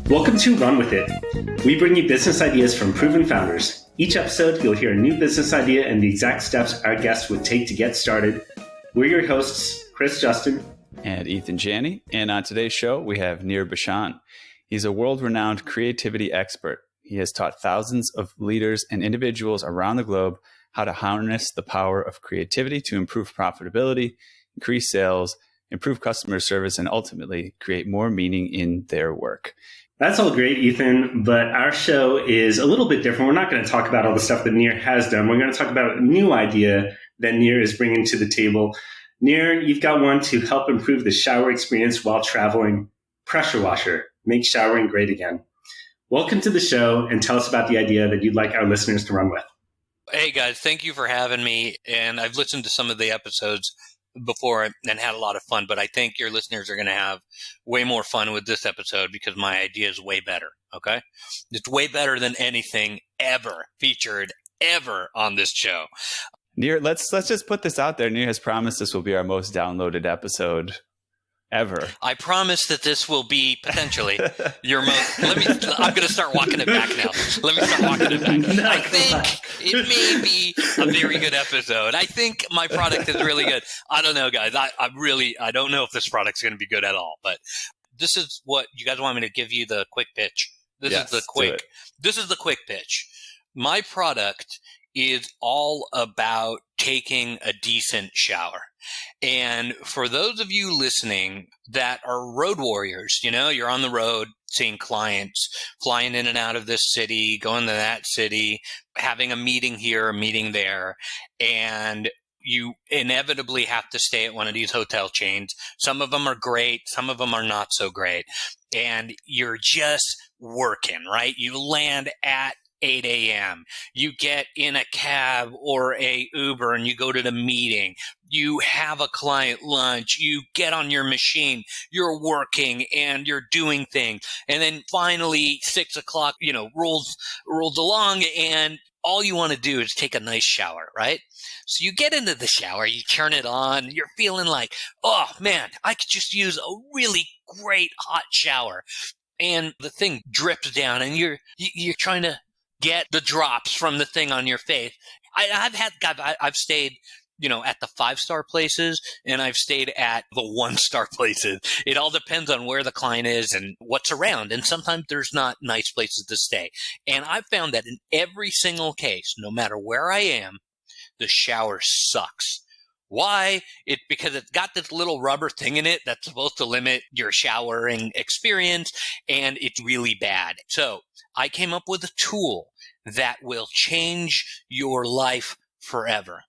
Welcome to Run With It. We bring you business ideas from proven founders. Each episode, you'll hear a new business idea and the exact steps our guests would take to get started. We're your hosts, Chris Justin and Ethan Janney. And on today's show, we have Nir Bashan. He's a world-renowned creativity expert. He has taught thousands of leaders and individuals around the globe how to harness the power of creativity to improve profitability, increase sales, improve customer service, and ultimately create more meaning in their work. That's all great, Ethan, but our show is a little bit different. We're not going to talk about all the stuff that Nir has done. We're going to talk about a new idea that Nir is bringing to the table. Nir, you've got one to help improve the shower experience while traveling. Pressure washer. Make showering great again. Welcome to the show, and tell us about the idea that you'd like our listeners to run with. Hey, guys. Thank you for having me. And I've listened to some of the episodes before and had a lot of fun, but I think your listeners are going to have way more fun with this episode because my idea is way better, okay? It's way better than anything ever featured ever on this show. Nir, let's just put this out there. Nir has promised this will be our most downloaded episode ever. I promise that this will be potentially your most. I'm going to start walking it back now. Let me start walking it back. No, I think it may be a very good episode. I think my product is really good. I don't know, guys. I don't know if this product's going to be good at all. But this is what you guys want me to give you the quick pitch. This is the quick pitch. My product is all about taking a decent shower. And for those of you listening that are road warriors, you're on the road seeing clients, flying in and out of this city, going to that city, having a meeting here, a meeting there, and you inevitably have to stay at one of these hotel chains. Some of them are great. Some of them are not so great. And you're just working, right? You land at 8 a.m. You get in a cab or a Uber and you go to the meeting. You have a client lunch. You get on your machine. You're working and you're doing things. And then finally 6 o'clock, rolls along and all you want to do is take a nice shower, right? So you get into the shower, you turn it on, you're feeling like, oh man, I could just use a really great hot shower. And the thing drips down and you're trying to get the drops from the thing on your face. I've stayed, at the 5-star places and I've stayed at the 1-star places. It all depends on where the client is and what's around. And sometimes there's not nice places to stay. And I've found that in every single case, no matter where I am, the shower sucks. Why? Because it's got this little rubber thing in it that's supposed to limit your showering experience, and it's really bad. So I came up with a tool that will change your life forever.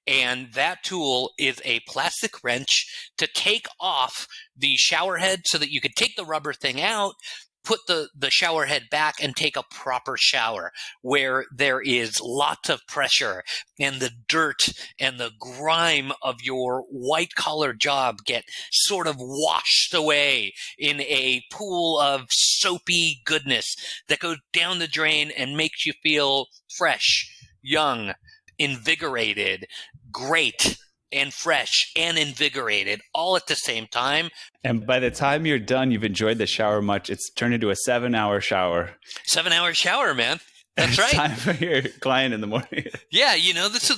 And that tool is a plastic wrench to take off the shower head so that you could take the rubber thing out, put the shower head back and take a proper shower where there is lots of pressure and the dirt and the grime of your white collar job get sort of washed away in a pool of soapy goodness that goes down the drain and makes you feel fresh, young, invigorated, great, and fresh and invigorated all at the same time. And by the time you're done, you've enjoyed the shower much. It's turned into a 7-hour shower. 7-hour shower, man. That's right. Time for your client in the morning. Yeah,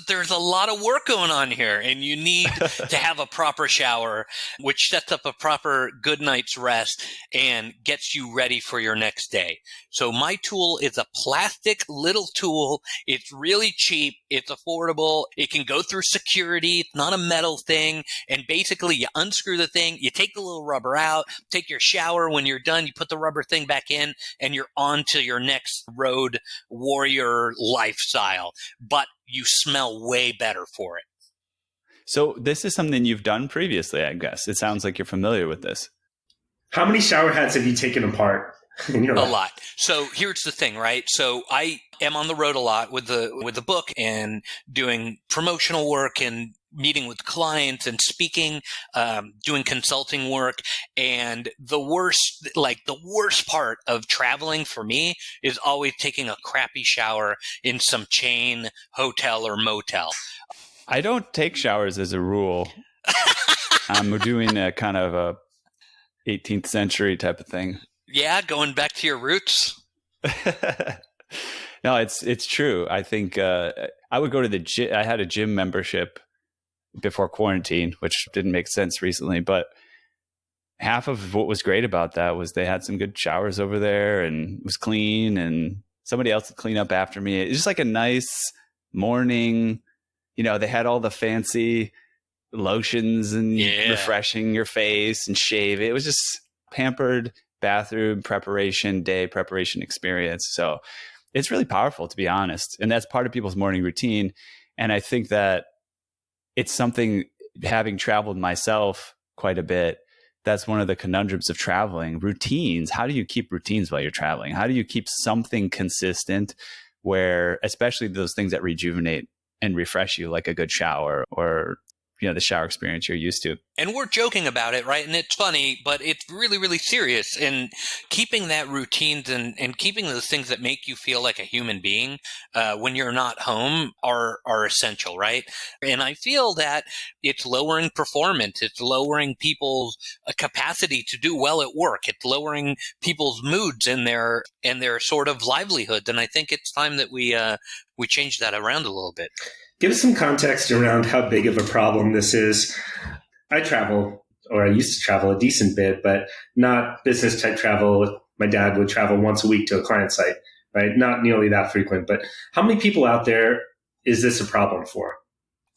there's a lot of work going on here, and you need to have a proper shower, which sets up a proper good night's rest and gets you ready for your next day. So my tool is a plastic little tool. It's really cheap. It's affordable. It can go through security. It's not a metal thing. And basically, you unscrew the thing, you take the little rubber out, take your shower. When you're done, you put the rubber thing back in, and you're on to your next road warrior lifestyle, but you smell way better for it. So this is something you've done previously, I guess. It sounds like you're familiar with this. How many shower heads have you taken apart in your life? A lot. So here's the thing, right? So I am on the road a lot with the book and doing promotional work and meeting with clients and speaking, doing consulting work. And the worst part of traveling for me is always taking a crappy shower in some chain hotel or motel. I don't take showers as a rule. I'm doing a kind of a 18th century type of thing. Yeah, going back to your roots. No, it's true. I think I would go to the gym. I had a gym membership before quarantine, which didn't make sense recently, but half of what was great about that was they had some good showers over there and it was clean and somebody else would clean up after me. It's just like a nice morning. You know, they had all the fancy lotions and refreshing your face and shave. It was just pampered bathroom preparation, day preparation experience. So it's really powerful, to be honest. And that's part of people's morning routine. And I think that it's something, having traveled myself quite a bit, that's one of the conundrums of traveling. Routines. How do you keep routines while you're traveling? How do you keep something consistent where, especially those things that rejuvenate and refresh you, like a good shower or, you know, the shower experience you're used to? And we're joking about it, right? And it's funny, but it's really, really serious. And keeping that routines and keeping those things that make you feel like a human being when you're not home are essential, right? And I feel that it's lowering performance. It's lowering people's capacity to do well at work. It's lowering people's moods and their sort of livelihoods. And I think it's time that we change that around a little bit. Give us some context around how big of a problem this is. I travel, or I used to travel a decent bit, but not business type travel. My dad would travel once a week to a client site, right? Not nearly that frequent, but how many people out there is this a problem for?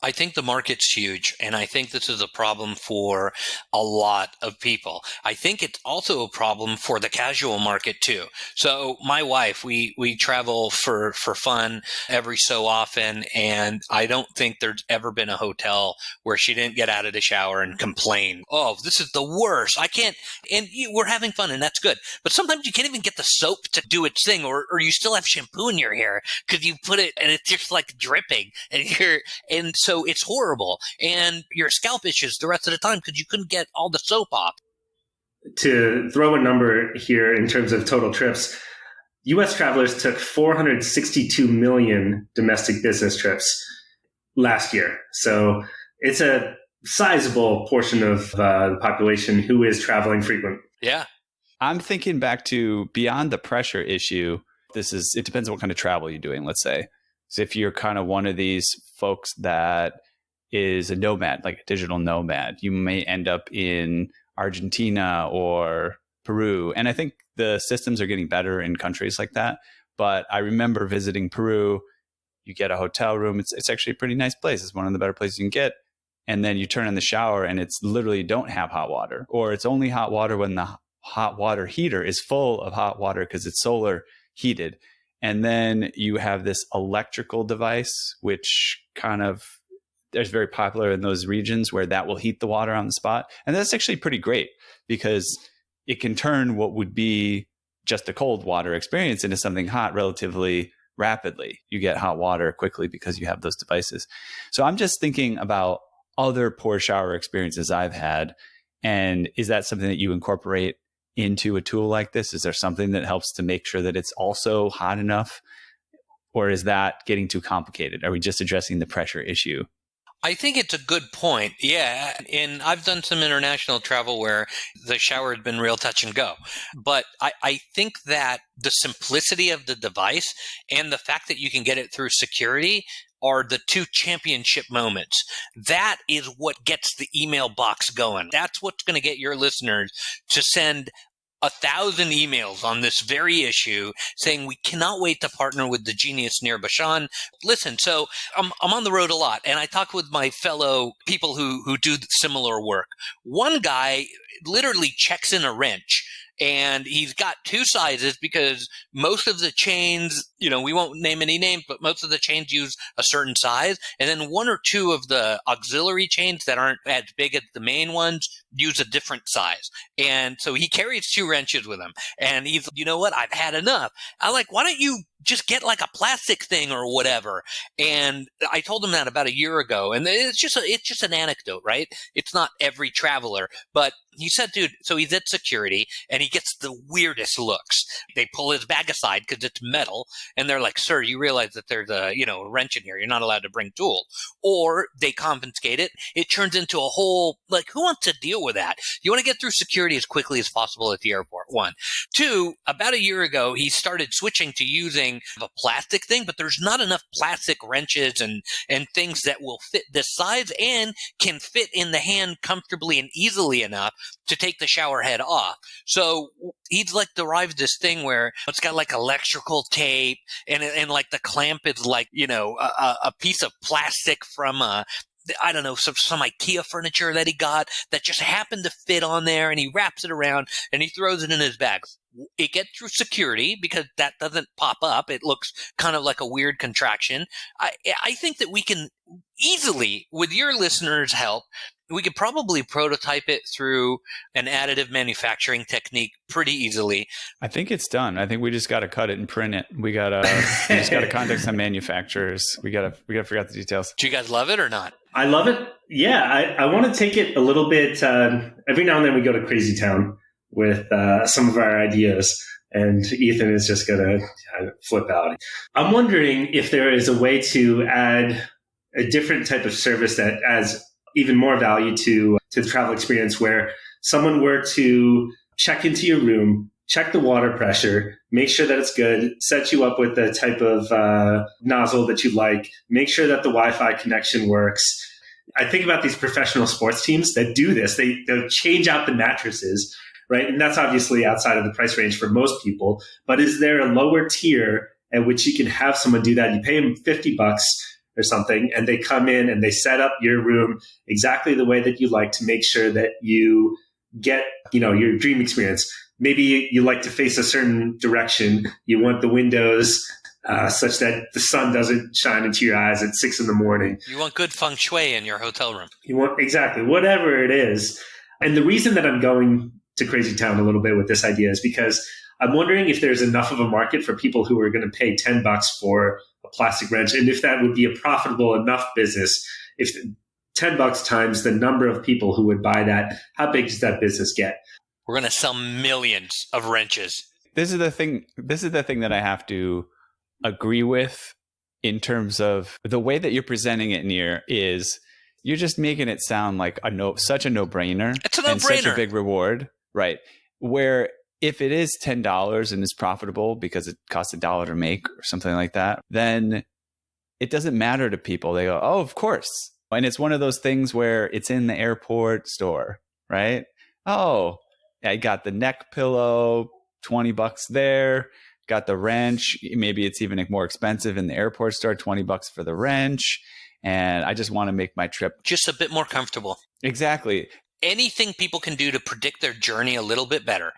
I think the market's huge, and I think this is a problem for a lot of people. I think it's also a problem for the casual market too. So my wife, we travel for fun every so often, and I don't think there's ever been a hotel where she didn't get out of the shower and complain, "Oh, this is the worst. I can't," and we're having fun, and that's good. But sometimes you can't even get the soap to do its thing, or you still have shampoo in your hair because you put it and it's just like dripping, and so it's horrible, and your scalp itches the rest of the time because you couldn't get all the soap off. To throw a number here in terms of total trips, U.S. travelers took 462 million domestic business trips last year. So it's a sizable portion of the population who is traveling frequent. Yeah. I'm thinking back to beyond the pressure issue. It depends on what kind of travel you're doing, let's say. So if you're kind of one of these folks that is a nomad, like a digital nomad, you may end up in Argentina or Peru. And I think the systems are getting better in countries like that. But I remember visiting Peru. You get a hotel room. It's actually a pretty nice place. It's one of the better places you can get. And then you turn on the shower and it's literally don't have hot water, or it's only hot water when the hot water heater is full of hot water because it's solar heated. And then you have this electrical device, which kind of is very popular in those regions where that will heat the water on the spot. And that's actually pretty great because it can turn what would be just a cold water experience into something hot relatively rapidly. You get hot water quickly because you have those devices. So I'm just thinking about other pour shower experiences I've had. And is that something that you incorporate into a tool like this? Is there something that helps to make sure that it's also hot enough? Or is that getting too complicated? Are we just addressing the pressure issue? I think it's a good point. Yeah. And I've done some international travel where the shower has been real touch and go. But I think that the simplicity of the device and the fact that you can get it through security are the two championship moments. That is what gets the email box going. That's what's going to get your listeners to send 1,000 emails on this very issue saying we cannot wait to partner with the genius Nir Bashan. Listen, so I'm on the road a lot, and I talk with my fellow people who do similar work. One guy literally checks in a wrench, and he's got two sizes because most of the chains, we won't name any names, but most of the chains use a certain size. And then one or two of the auxiliary chains that aren't as big as the main ones use a different size. And so he carries two wrenches with him. And he's, you know what? I've had enough. I'm like, why don't you just get like a plastic thing or whatever. And I told him that about a year ago. And it's just an anecdote, right? It's not every traveler, but he said, dude, so he's at security and he gets the weirdest looks. They pull his bag aside because it's metal. And they're like, sir, you realize that there's a wrench in here. You're not allowed to bring tools. Or they confiscate it. It turns into a whole, like, who wants to deal with that? You want to get through security as quickly as possible at the airport. 1. 2, about a year ago, he started switching to using a plastic thing, but there's not enough plastic wrenches and things that will fit this size and can fit in the hand comfortably and easily enough to take the shower head off. So he's like derived this thing where it's got like electrical tape and like the clamp is like, a piece of plastic from I don't know, some IKEA furniture that he got that just happened to fit on there, and he wraps it around and he throws it in his bag. It gets through security because that doesn't pop up. It looks kind of like a weird contraction. I think that we can easily, with your listeners' help, we could probably prototype it through an additive manufacturing technique pretty easily. I think it's done. I think we just got to cut it and print it. We just got to contact some manufacturers. We got to figure out the details. Do you guys love it or not? I love it. Yeah, I want to take it a little bit. Every now and then we go to Crazy Town with some of our ideas, and Ethan is just going to flip out. I'm wondering if there is a way to add a different type of service that adds even more value to the travel experience, where someone were to check into your room, check the water pressure, make sure that it's good, set you up with the type of nozzle that you like, make sure that the Wi-Fi connection works. I think about these professional sports teams that do this. They'll change out the mattresses, right? And that's obviously outside of the price range for most people. But is there a lower tier at which you can have someone do that? You pay them $50 or something, and they come in and they set up your room exactly the way that you like to make sure that you get, your dream experience. Maybe you like to face a certain direction. You want the windows such that the sun doesn't shine into your eyes at 6 a.m. You want good feng shui in your hotel room. You want exactly whatever it is. And the reason that I'm going to Crazy Town a little bit with this idea is because I'm wondering if there's enough of a market for people who are going to pay $10 for a plastic wrench, and if that would be a profitable enough business. If $10 times the number of people who would buy that, how big does that business get? We're going to sell millions of wrenches. This is the thing that I have to agree with in terms of the way that you're presenting it, Nir, is you're just making it sound like such a no-brainer. It's a no-brainer. And such a big reward, right? Where if it is $10 and is profitable because it costs $1 to make or something like that, then it doesn't matter to people. They go, oh, of course. And it's one of those things where it's in the airport store, right? Oh, I got the neck pillow, $20 there. Got the wrench. Maybe it's even more expensive in the airport store, $20 for the wrench. And I just want to make my trip just a bit more comfortable. Exactly. Anything people can do to predict their journey a little bit better,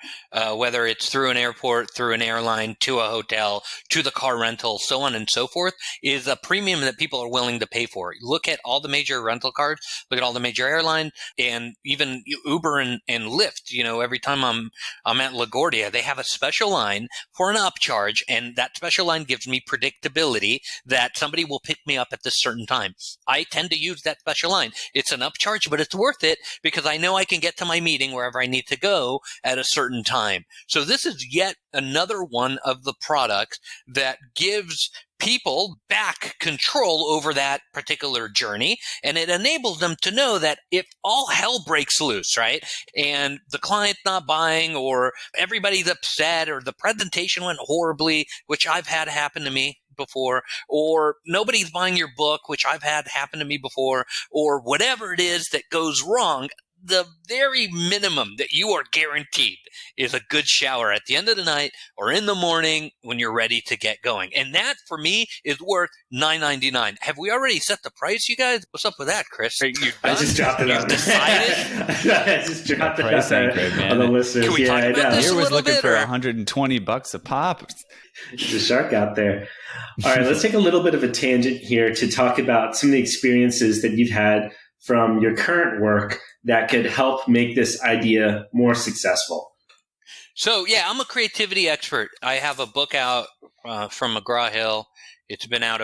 whether it's through an airport, through an airline, to a hotel, to the car rental, so on and so forth, is a premium that people are willing to pay for. Look at all the major rental cars, look at all the major airlines, and even Uber and Lyft. Every time I'm at LaGuardia, they have a special line for an upcharge, and that special line gives me predictability that somebody will pick me up at this certain time. I tend to use that special line. It's an upcharge, but it's worth it because I know I can get to my meeting wherever I need to go at a certain time. So this is yet another one of the products that gives people back control over that particular journey. And it enables them to know that if all hell breaks loose, right, and the client's not buying, or everybody's upset, or the presentation went horribly, which I've had happen to me before, or nobody's buying your book, which I've had happen to me before, or whatever it is that goes wrong, the very minimum that you are guaranteed is a good shower at the end of the night or in the morning when you're ready to get going. And that, for me, is worth $9.99. Have we already set the price, you guys? What's up with that, Chris? I just dropped it You've decided? I just dropped it price ain't great, man. on the listeners. Can we talk about this Nir a was little looking bit, for or? $120 a pop. There's a shark out there. All right, let's take a little bit of a tangent here to talk about some of the experiences that you've had from your current work that could help make this idea more successful. So, yeah, I'm a creativity expert. I have a book out from McGraw-Hill. It's been out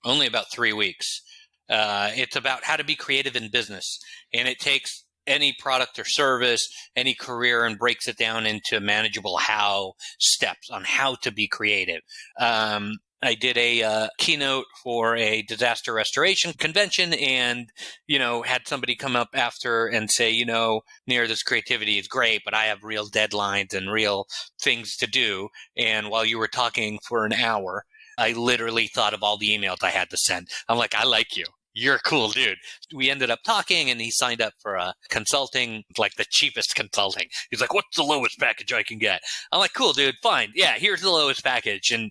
only about 3 weeks. It's about how to be creative in business, and it takes any product or service, any career, and breaks it down into manageable how steps on how to be creative. I did a keynote for a disaster restoration convention and, had somebody come up after and say, Nir, this creativity is great, but I have real deadlines and real things to do. And while you were talking for an hour, I literally thought of all the emails I had to send. I'm like, I like you. You're a cool dude. We ended up talking and he signed up for a consulting, like the cheapest consulting. He's like, what's the lowest package I can get? I'm like, cool, dude, fine. Yeah, here's the lowest package. And,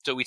so he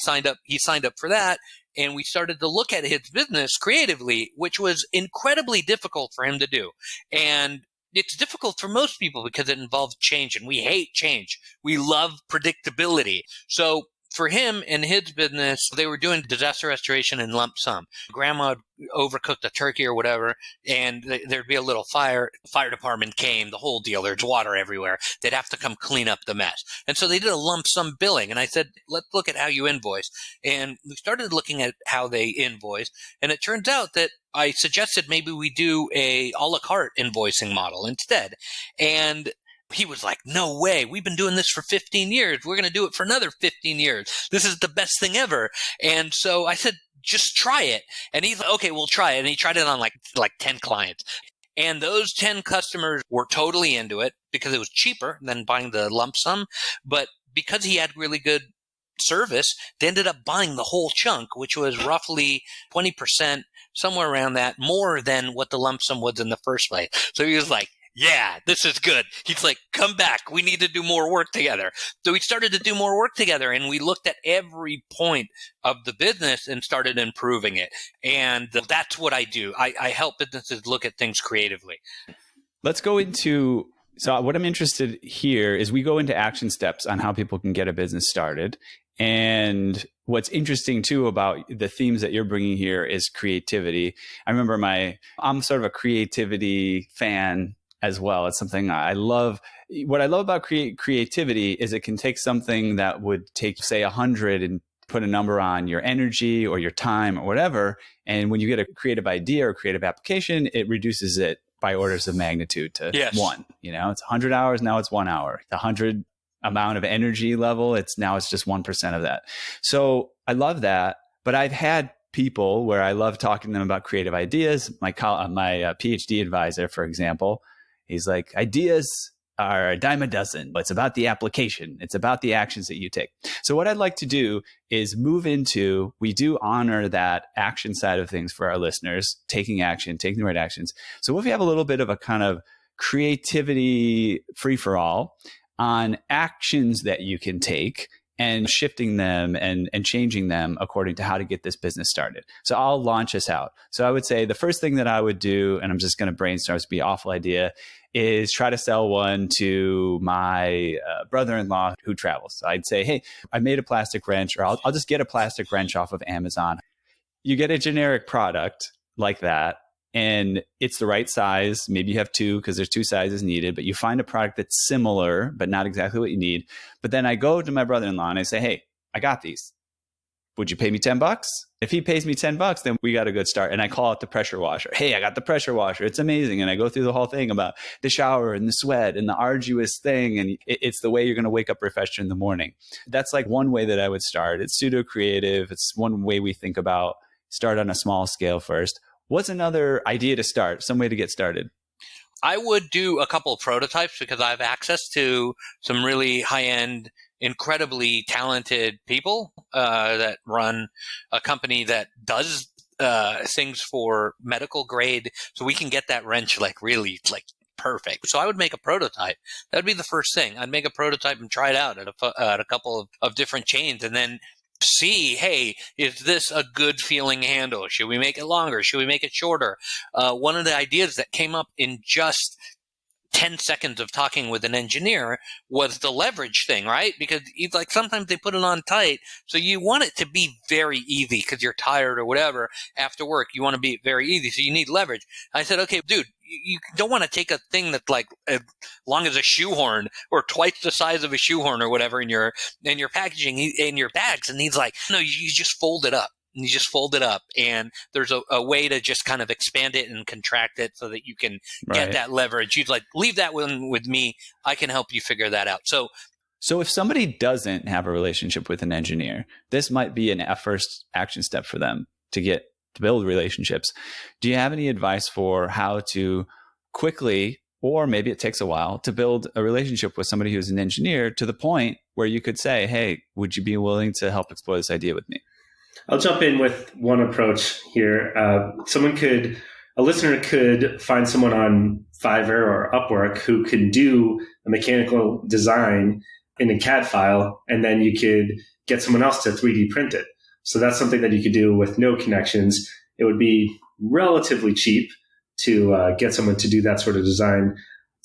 signed up for that. And we started to look at his business creatively, which was incredibly difficult for him to do. And it's difficult for most people because it involves change, and we hate change. We love predictability. So for him and his business, they were doing disaster restoration in lump sum. Grandma overcooked a turkey or whatever, and there'd be a little fire. Fire department came, the whole deal. There's water everywhere. They'd have to come clean up the mess. And so they did a lump sum billing. And I said, let's look at how you invoice. And we started looking at how they invoice. And it turns out that I suggested maybe we do a a la carte invoicing model instead. And he was like, no way. We've been doing this for 15 years. We're going to do it for another 15 years. This is the best thing ever. And so I said, just try it. And he's like, okay, we'll try it. And he tried it on like 10 clients. And those 10 customers were totally into it because it was cheaper than buying the lump sum. But because he had really good service, they ended up buying the whole chunk, which was roughly 20%, somewhere around that, more than what the lump sum was in the first place. So he was like, yeah, this is good. He's like, come back. We need to do more work together. So we started to do more work together, and we looked at every point of the business and started improving it. And that's what I do. I help businesses look at things creatively. Let's go into, so what I'm interested here is we go into action steps on how people can get a business started. And what's interesting too about the themes that you're bringing here is creativity. I remember I'm sort of a creativity fan as well. It's something I love. What I love about creativity is it can take something that would take, say, 100 and put a number on your energy or your time or whatever. And when you get a creative idea or creative application, it reduces it by orders of magnitude to one. It's 100 hours. Now it's 1 hour. The 100 amount of energy level, it's just 1% of that. So I love that. But I've had people where I love talking to them about creative ideas. My PhD advisor, for example, he's like, ideas are a dime a dozen. It's about the application. It's about the actions that you take. So what I'd like to do is move into, we do honor that action side of things for our listeners, taking action, taking the right actions. So if we have a little bit of a kind of creativity free-for-all on actions that you can take and shifting them and changing them according to how to get this business started. So I'll launch us out. So I would say the first thing that I would do, and I'm just going to brainstorm, it's be an awful idea, is try to sell one to my brother-in-law who travels. So I'd say, hey, I made a plastic wrench, or I'll just get a plastic wrench off of Amazon. You get a generic product like that, and it's the right size. Maybe you have two because there's two sizes needed, but you find a product that's similar, but not exactly what you need. But then I go to my brother-in-law and I say, hey, I got these. Would you pay me $10? If he pays me $10, then we got a good start. And I call it the pressure washer. Hey, I got the pressure washer. It's amazing. And I go through the whole thing about the shower and the sweat and the arduous thing. And it's the way you're going to wake up refreshed in the morning. That's like one way that I would start. It's pseudo creative. It's one way we think about start on a small scale first. What's another idea to start? Some way to get started? I would do a couple of prototypes because I have access to some really high-end, incredibly talented people that run a company that does things for medical grade. So we can get that wrench really perfect. So I would make a prototype. That would be the first thing. I'd make a prototype and try it out at a couple of different chains, and then see, hey, is this a good feeling handle? Should we make it longer? Should we make it shorter? One of the ideas that came up in just 10 seconds of talking with an engineer was the leverage thing, right? Because like sometimes they put it on tight. So you want it to be very easy because you're tired or whatever after work. You want to be very easy. So you need leverage. I said, okay, dude, you don't want to take a thing that's like as long as a shoehorn or twice the size of a shoehorn or whatever in your packaging, in your bags. And he's like, no, you just fold it up. And you just fold it up, and there's a way to just kind of expand it and contract it so that you can get that leverage. You'd like, leave that one with me. I can help you figure that out. So if somebody doesn't have a relationship with an engineer, this might be a first action step for them to build relationships. Do you have any advice for how to quickly, or maybe it takes a while, to build a relationship with somebody who's an engineer to the point where you could say, hey, would you be willing to help explore this idea with me? I'll jump in with one approach here. A listener could find someone on Fiverr or Upwork who can do a mechanical design in a CAD file, and then you could get someone else to 3D print it. So that's something that you could do with no connections. It would be relatively cheap to get someone to do that sort of design.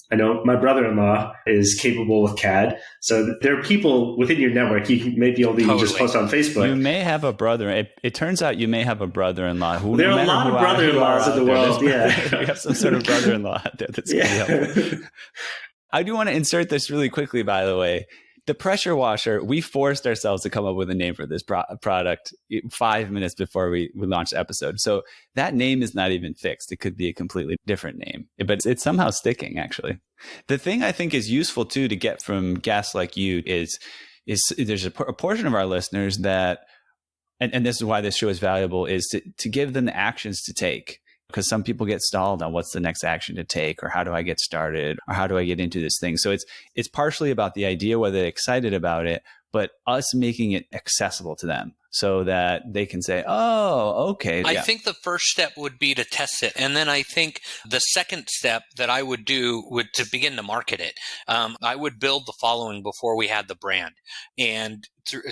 I know my brother-in-law is capable with CAD. So there are people within your network. You can maybe only just post on Facebook. You may have a brother. It turns out you may have a brother-in-law. There are a lot of brother-in-laws in the world. Yeah. We have some sort of brother-in-law out there that's going to help. I do want to insert this really quickly, by the way. The pressure washer, we forced ourselves to come up with a name for this product 5 minutes before we launched the episode. So that name is not even fixed. It could be a completely different name, but it's somehow sticking, actually. The thing I think is useful, too, to get from guests like you is there's a portion of our listeners that, and this is why this show is valuable, is to give them the actions to take. Because some people get stalled on what's the next action to take, or how do I get started, or how do I get into this thing. So it's partially about the idea, whether they're excited about it, but us making it accessible to them so that they can say, oh, okay. I think the first step would be to test it. And then I think the second step that I would do would to begin to market it. I would build the following before we had the brand. And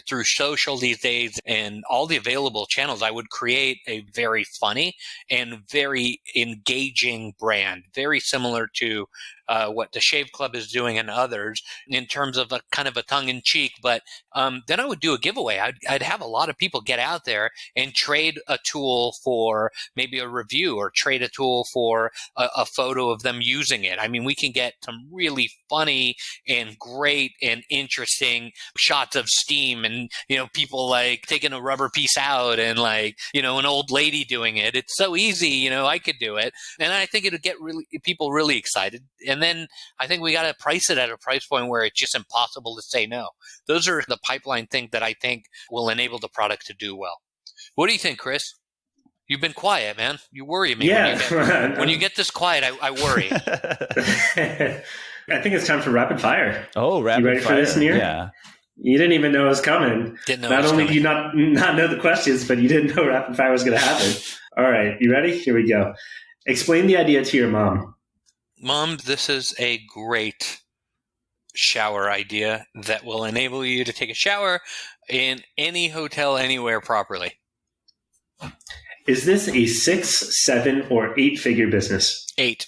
through social these days and all the available channels, I would create a very funny and very engaging brand, very similar to what the Shave Club is doing and others in terms of a kind of a tongue-in-cheek. But then I would do a giveaway. I'd have a lot of people get out there and trade a tool for maybe a review, or trade a tool for a photo of them using it. I mean, we can get some really funny and great and interesting shots of steam and, people like taking a rubber piece out and like, an old lady doing it. It's so easy, I could do it. And I think it would get people really excited. And then I think we got to price it at a price point where it's just impossible to say no. Those are the pipeline things that I think will enable the product to do well. What do you think, Chris? You've been quiet, man. You worry me. Yeah. When you get this quiet, I worry. I think it's time for rapid fire. Oh, rapid fire. You ready for this, Nir? Yeah. You didn't even know it was coming. Didn't know Not it was only coming. do you not know the questions, but you didn't know rapid fire was going to happen. All right. You ready? Here we go. Explain the idea to your mom. Mom, this is a great shower idea that will enable you to take a shower in any hotel anywhere properly. Is this a 6, 7, or 8-figure business? 8.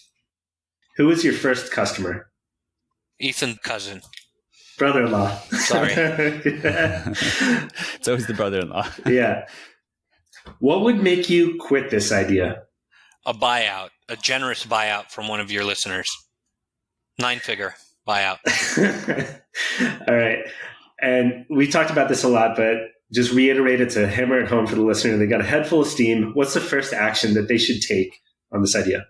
Who is your first customer? Ethan's cousin. Brother-in-law. Sorry. It's always the brother-in-law. Yeah. What would make you quit this idea? A buyout, a generous buyout from one of your listeners. 9-figure buyout. All right. And we talked about this a lot, but just reiterate it to hammer it home for the listener. They got a head full of steam. What's the first action that they should take on this idea?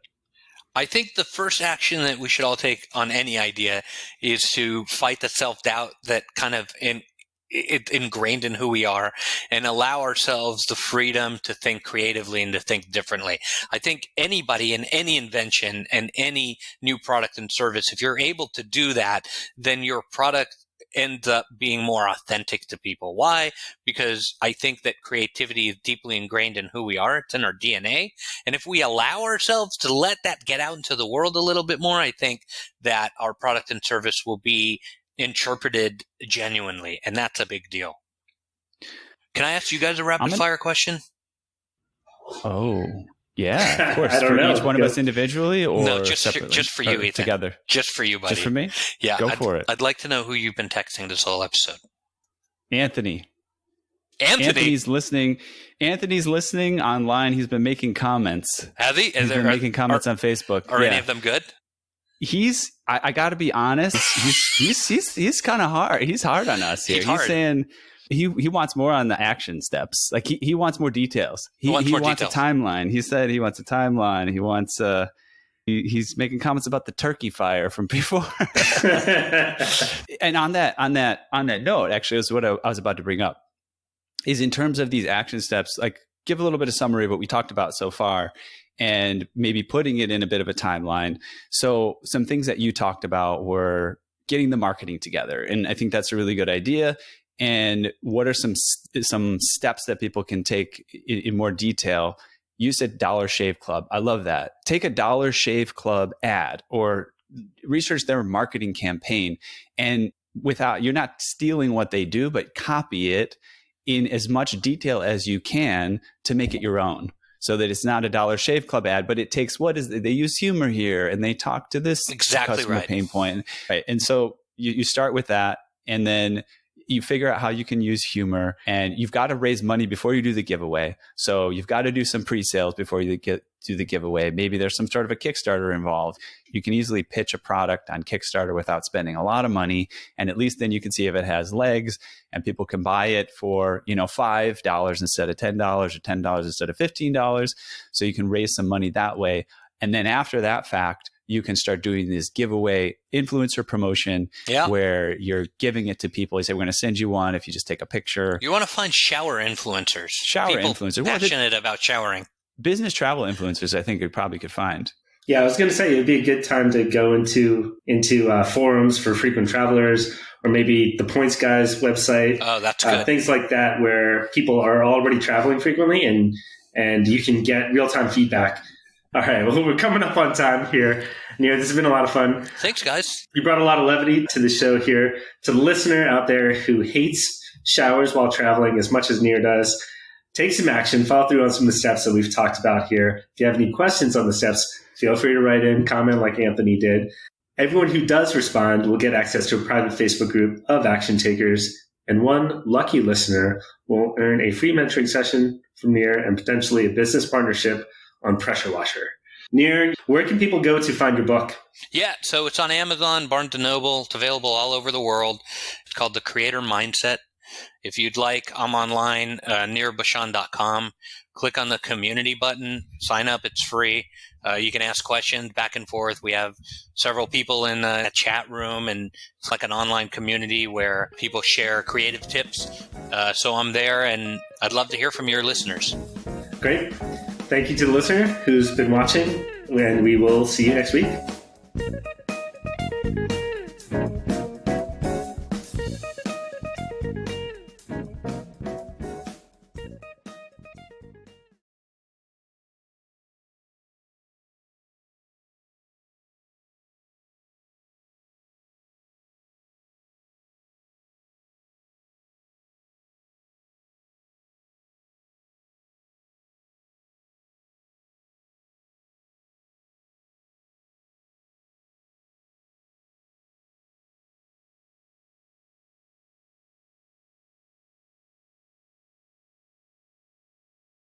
I think the first action that we should all take on any idea is to fight the self-doubt that kind of it's ingrained in who we are, and allow ourselves the freedom to think creatively and to think differently. I think anybody in any invention and any new product and service, if you're able to do that, then your product ends up being more authentic to people. Why? Because I think that creativity is deeply ingrained in who we are. It's in our DNA. And if we allow ourselves to let that get out into the world a little bit more, I think that our product and service will be interpreted genuinely. And that's a big deal. Can I ask you guys a rapid fire question? Oh, Yeah, of course. I don't for know. each one of us individually or No, just separately? for you, Or Ethan. together. Just for you, buddy. Just for me? Yeah. Go for it. I'd like to know who you've been texting this whole episode. Anthony. Anthony? Anthony's listening. Anthony's listening online. He's been making comments. Has he? He's been making comments on Facebook. Are any of them good? I got to be honest. He's kind of hard. He's hard on us here. He's saying he wants more on the action steps. Like he wants more details. He wants a timeline. He said he wants a timeline. He wants he's making comments about the turkey fire from before. And on that note, actually, is what I was about to bring up. Is in terms of these action steps, like give a little bit of summary of what we talked about so far and maybe putting it in a bit of a timeline. So some things that you talked about were getting the marketing together. And I think that's a really good idea. And what are some steps that people can take in more detail? You said Dollar Shave Club. I love that. Take a Dollar Shave Club ad or research their marketing campaign. And you're not stealing what they do, but copy it in as much detail as you can to make it your own. So that it's not a Dollar Shave Club ad, but it takes they use humor here and they talk to this customer pain point. Right. And so you start with that, and then you figure out how you can use humor, and you've got to raise money before you do the giveaway. So you've got to do some pre-sales before you do the giveaway. Maybe there's some sort of a Kickstarter involved. You can easily pitch a product on Kickstarter without spending a lot of money. And at least then you can see if it has legs and people can buy it for, $5 instead of $10 or $10 instead of $15. So you can raise some money that way. And then after that fact, you can start doing this giveaway influencer promotion where you're giving it to people. You say, we're going to send you one if you just take a picture. You want to find shower influencers. Influencers. Passionate about showering. Business travel influencers, I think you probably could find. Yeah, I was going to say it'd be a good time to go into forums for frequent travelers, or maybe the Points Guys website. Oh, that's good. Things like that where people are already traveling frequently and you can get real-time feedback. All right, well, we're coming up on time here. Nir, this has been a lot of fun. Thanks, guys. You brought a lot of levity to the show here. To the listener out there who hates showers while traveling as much as Nir does, take some action, follow through on some of the steps that we've talked about here. If you have any questions on the steps, feel free to write in, comment like Anthony did. Everyone who does respond will get access to a private Facebook group of action takers, and one lucky listener will earn a free mentoring session from Nir and potentially a business partnership on Pressure Washer. Nir, where can people go to find your book? Yeah, so it's on Amazon, Barnes & Noble. It's available all over the world. It's called The Creator Mindset. If you'd like, I'm online, nirbashan.com. Click on the community button, sign up. It's free. You can ask questions back and forth. We have several people in a chat room, and it's like an online community where people share creative tips. So I'm there, and I'd love to hear from your listeners. Great. Thank you to the listener who's been watching, and we will see you next week.